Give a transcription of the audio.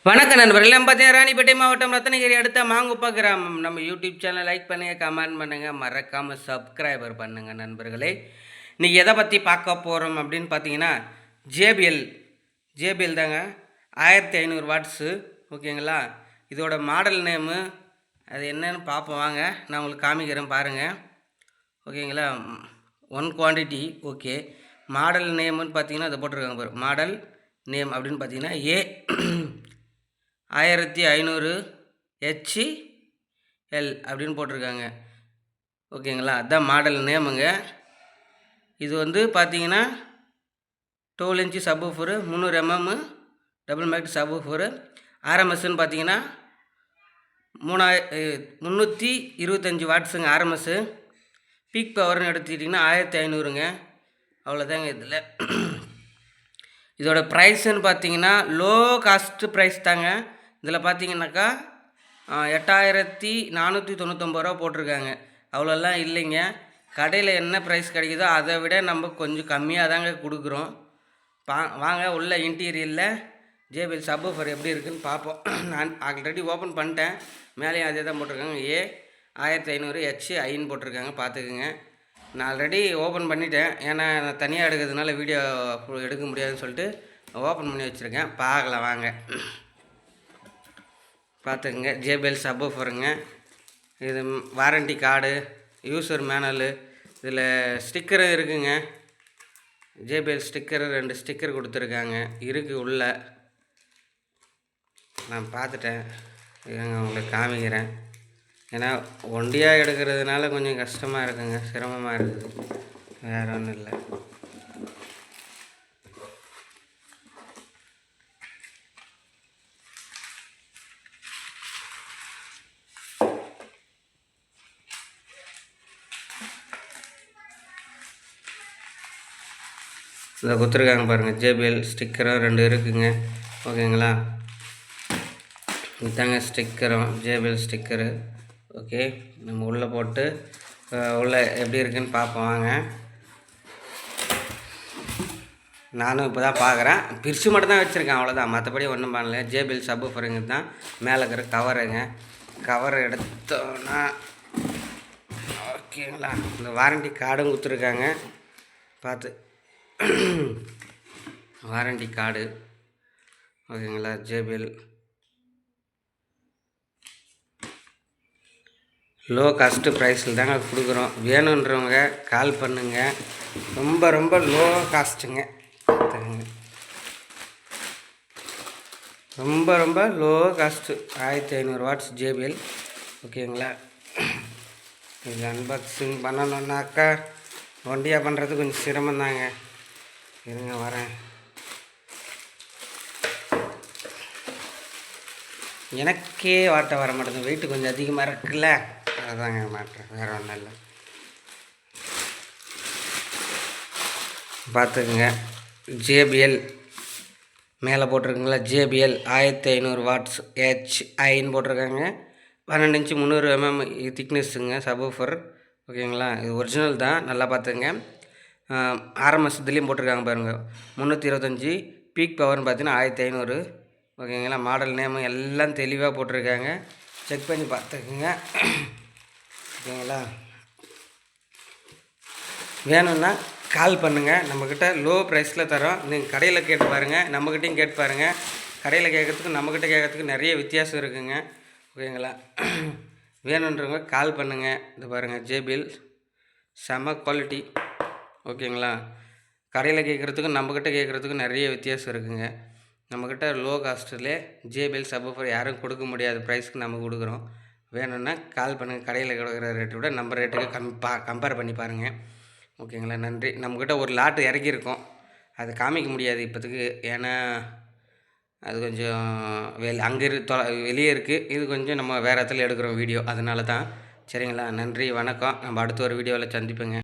வணக்கம் நண்பர்கள். நம்ம பார்த்தீங்கன்னா ராணிப்பேட்டை மாவட்டம் ரத்னகிரி அடுத்த மாங்குப்பா கிராமம். நம்ம யூடியூப் சேனல் லைக் பண்ணுங்கள், கமெண்ட் பண்ணுங்கள், மறக்காமல் சப்ஸ்கிரைபர் பண்ணுங்கள் நண்பர்களே. இன்றைக்கி எதை பற்றி பார்க்க போகிறோம் அப்படின்னு பார்த்தீங்கன்னா ஜேபிஎல் தாங்க. 1500 வாட்ஸு. ஓகேங்களா? இதோட மாடல் நேமு அது என்னன்னு பார்ப்போம் வாங்க. நான் உங்களுக்கு காமிக்கிறேன் பாருங்கள். ஓகேங்களா? 1 குவான்டிட்டி. ஓகே. மாடல் நேமுன்னு பார்த்தீங்கன்னா அதை போட்டிருக்காங்க பாரு. மாடல் நேம் அப்படின்னு பார்த்தீங்கன்னா 1500 HL அப்படின்னு போட்டிருக்காங்க. ஓகேங்களா? அதுதான் மாடல் நேமுங்க. இது வந்து பார்த்தீங்கன்னா 12 inch subwoofer, 300 mm double magnet subwoofer. ஆர்எம்எஸ்ன்னு பார்த்தீங்கன்னா 325 வாட்ஸுங்க ஆர்எம்எஸ்ஸு. பீக் பவர்னு எடுத்துக்கிட்டிங்கன்னா 1500ங்க. அவ்வளோதாங்க. இதோட ப்ரைஸுன்னு பார்த்தீங்கன்னா லோ காஸ்ட்டு ப்ரைஸ் தாங்க. இதில் பார்த்தீங்கன்னாக்கா 8499 ரூபா போட்டிருக்காங்க. அவ்வளோலாம் இல்லைங்க. கடையில் என்ன ப்ரைஸ் கிடைக்குதோ அதை விட நம்ம கொஞ்சம் கம்மியாக தாங்க கொடுக்குறோம். வாங்க உள்ள இன்டீரியரில் ஜேபிஎல் சப்வூஃபர் எப்படி இருக்குதுன்னு பார்ப்போம். நான் ஆல்ரெடி ஓப்பன் பண்ணிட்டேன். மேலேயும் அதே தான் போட்டிருக்காங்க. 1500 HIன்னு போட்டிருக்காங்க. பார்த்துக்குங்க. நான் ஆல்ரெடி ஓப்பன் பண்ணிட்டேன். ஏன்னா நான் தனியாக எடுக்கிறதுனால வீடியோ எடுக்க முடியாதுன்னு சொல்லிட்டு ஓப்பன் பண்ணி வச்சுருக்கேன். பார்க்கலாம் வாங்க. பார்த்துக்குங்க. ஜேபிஎல் சப்வூஃபருங்க. இது வாரண்டி கார்டு, யூசர் மேனுவலு, இதில் ஸ்டிக்கரு இருக்குங்க. ஜேபிஎல் ஸ்டிக்கரு 2 ஸ்டிக்கர் கொடுத்துருக்காங்க. இருக்குது உள்ள. நான் பார்த்துட்டேன். உங்களுக்கு காமிக்கிறேன். ஏன்னா ஒண்டியாக எடுக்கிறதுனால கொஞ்சம் கஷ்டமாக இருக்குங்க, சிரமமாக இருக்குது. வேறு ஒன்றும் இல்லை. இதை கொடுத்துருக்காங்க பாருங்கள். ஜேபிஎல் ஸ்டிக்கரும் 2 இருக்குங்க. ஓகேங்களா? இதுதாங்க ஸ்டிக்கரும், ஜேபிஎல் ஸ்டிக்கரு. ஓகே. நம்ம உள்ளே போட்டு உள்ளே எப்படி இருக்குதுன்னு பார்ப்போம் வாங்க. நானும் இப்போ தான் பார்க்குறேன். பிரித்து மட்டும் தான் வச்சுருக்கேன், அவ்வளோதான். மற்றபடி ஒன்றும் பண்ணல. ஜேபிஎல் சப்வூஃபருங்க தான். மேலே இருக்கிற கவருங்க. கவர் எடுத்தோன்னா ஓகேங்களா? இந்த வாரண்டி கார்டும் கொடுத்துருக்காங்க. பார்த்து வாரண்டி கார்டு. ஓகேங்களா? ஜேபிஎல் லோ காஸ்ட்டு ப்ரைஸில் தாங்க கொடுக்குறோம். வேணுன்றவங்க கால் பண்ணுங்கள். ரொம்ப ரொம்ப லோ காஸ்ட்டுங்க. ரொம்ப ரொம்ப லோ காஸ்ட்டு. 1500 watts JBL. ஓகேங்களா? இது அன்பாக்சிங் பண்ணணுன்னாக்கா ஒண்டியாக பண்ணுறது கொஞ்சம் சிரமந்தாங்க. இருங்க வரேன். எனக்கே வாட்ட வர மாட்டேங்குது. வெயிட்டு கொஞ்சம் அதிகமாக இருக்குல்ல, அதாங்க மாட்டேன். வேறு ஒன்றும் இல்லை. பார்த்துக்குங்க. ஜேபிஎல் மேலே போட்டிருக்குங்களா? ஜேபிஎல் 1500 வாட்ஸ் HIன்னு போட்டிருக்காங்க. 12 இன்ச்சு 300 mm திக்னஸ்ஸுங்க சப்வூஃபர். ஓகேங்களா? இது ஒரிஜினல் தான். நல்லா பார்த்துங்க. ஆர்எம்எஸ் இதுலேயும் போட்டிருக்காங்க பாருங்கள். 325. பீக் பவர்னு பார்த்தீங்கன்னா 1500. ஓகேங்களா? மாடல் நேமு எல்லாம் தெளிவாக போட்டிருக்காங்க. செக் பண்ணி பார்த்துக்குங்க. ஓகேங்களா? வேணும்னா கால் பண்ணுங்கள். நம்மக்கிட்ட லோ ப்ரைஸில் தரோம். நீங்கள் கடையில் கேட்டு பாருங்கள், நம்மக்கிட்டையும் கேட்டு பாருங்கள். கடையில் கேட்குறதுக்கு நம்மக்கிட்ட கேட்குறதுக்கு நிறைய வித்தியாசம் இருக்குங்க. ஓகேங்களா? வேணுன்றவங்க கால் பண்ணுங்கள். இது பாருங்கள், ஜேபிஎல் செம குவாலிட்டி. ஓகேங்களா? கடையில் கேட்குறதுக்கும் நம்மக்கிட்ட கேட்குறதுக்கும் நிறைய வித்தியாசம் இருக்குங்க. நம்மக்கிட்ட லோ காஸ்ட்டில் ஜேபிஎல் சப்வூஃபர் யாரும் கொடுக்க முடியாத ப்ரைஸ்க்கு நம்ம கொடுக்குறோம். வேணும்னா கால் பண்ணுங்கள். கடையில் கொடுக்குற ரேட்டை விட நம்ம ரேட்டுக்கு கம்பேர் பண்ணி பாருங்கள். ஓகேங்களா? நன்றி. நம்மக்கிட்ட ஒரு லாட்டு இறக்கியிருக்கோம். அது காமிக்க முடியாது இப்போதுக்கு. ஏன்னா அது கொஞ்சம் அங்கே வெளியே இருக்குது. இது கொஞ்சம் நம்ம வேறு இடத்துல எடுக்கிறோம் வீடியோ, அதனால தான். சரிங்களா? நன்றி, வணக்கம். நம்ம அடுத்த ஒரு வீடியோவில் சந்திப்போங்க.